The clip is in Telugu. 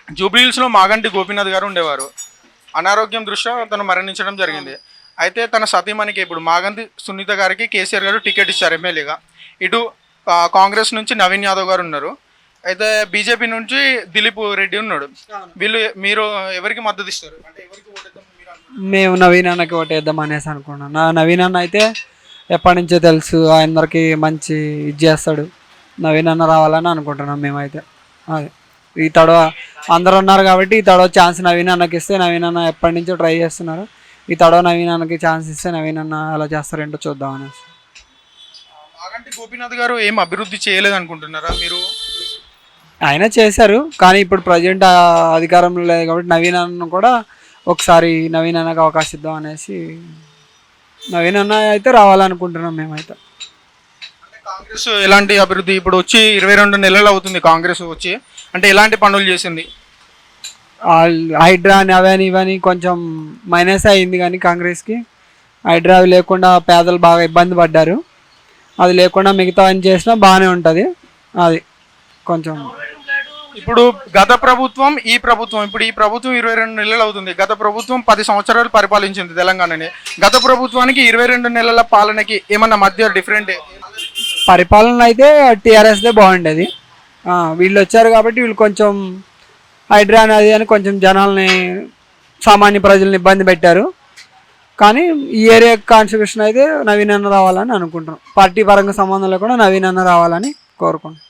జూబ్లీహిల్స్లో మాగంటి గోపీనాథ్ గారు ఉండేవారు. అనారోగ్యం దృష్ట్యా తను మరణించడం జరిగింది. అయితే తన సతీమణికి ఇప్పుడు మాగంటి సునీత గారికి కేసీఆర్ గారు టికెట్ ఇచ్చారు ఎమ్మెల్యేగా. ఇటు కాంగ్రెస్ నుంచి నవీన్ యాదవ్ గారు ఉన్నారు. అయితే బీజేపీ నుంచి దిలీప్ రెడ్డి ఉన్నాడు. మీరు ఎవరికి మద్దతు ఇస్తారు? అంటే ఎవరికి ఓటేద్దాం మీరు అనుకుంటున్నారు? మేము నవీన్ అన్నకి ఓటేద్దాం అనేసి అనుకున్నాం. నవీన్ అన్న అయితే ఎప్పటి నుంచో తెలుసు, అందరికి మంచి ఇది చేస్తాడు. నవీన్ అన్న రావాలని అనుకుంటున్నాం మేమైతే. అది ఈ తడవ అందరూ ఉన్నారు కాబట్టి ఈ తడవ ఛాన్స్ నవీన్ అన్నకి ఇస్తే, నవీన్ అన్న ఎప్పటి నుంచో ట్రై చేస్తున్నారు, ఈ తడవ నవీన్ అన్నకి ఛాన్స్ ఇస్తే నవీన్ అన్న ఎలా చేస్తారేంటో చూద్దాం అనేసి. మాగంటి గోపీనాథ్ గారు ఏం అభివృద్ధి చేయలేదు అనుకుంటున్నారా మీరు? ఆయన చేశారు, కానీ ఇప్పుడు ప్రజెంట్ అధికారంలో లేదు కాబట్టి నవీన్ అన్న కూడా ఒకసారి నవీన్ అన్నకి అవకాశం ఇద్దాం అనేసి నవీన్ అన్న అయితే రావాలనుకుంటున్నాం మేమైతే. అంటే కాంగ్రెస్ ఎలాంటి అభివృద్ధి ఇప్పుడు వచ్చి 22 నెలలు అవుతుంది కాంగ్రెస్ వచ్చి, అంటే ఎలాంటి పనులు చేసింది? హైడ్రా అని అవని ఇవని కొంచెం మైనస్ అయింది, కానీ కాంగ్రెస్కి హైడ్రా అవి లేకుండా పేదలు బాగా ఇబ్బంది పడ్డారు. అది లేకుండా మిగతా అని చేసినా బాగానే ఉంటుంది. అది కొంచెం ఇప్పుడు గత ప్రభుత్వం ఈ ప్రభుత్వం, ఇప్పుడు ఈ ప్రభుత్వం 22 నెలలు అవుతుంది. గత ప్రభుత్వం 10 సంవత్సరాలు పరిపాలించింది తెలంగాణని. గత ప్రభుత్వానికి 22 నెలల పాలనకి ఏమన్నా మధ్య డిఫరెంట్? పరిపాలన అయితే టీఆర్ఎస్దే బాగుండేది. వీళ్ళు వచ్చారు కాబట్టి వీళ్ళు కొంచెం హైడ్రా అనేది అని కొంచెం జనాల్ని, సామాన్య ప్రజల్ని ఇబ్బంది పెట్టారు. కానీ ఈ ఏరియా కాన్స్టిట్యూషన్ అయితే నవీన్ అన్న రావాలని అనుకుంటున్నాం. పార్టీ పరంగా సంబంధం లేకుండా నవీన్ అన్న రావాలని కోరుకుంటున్నాం.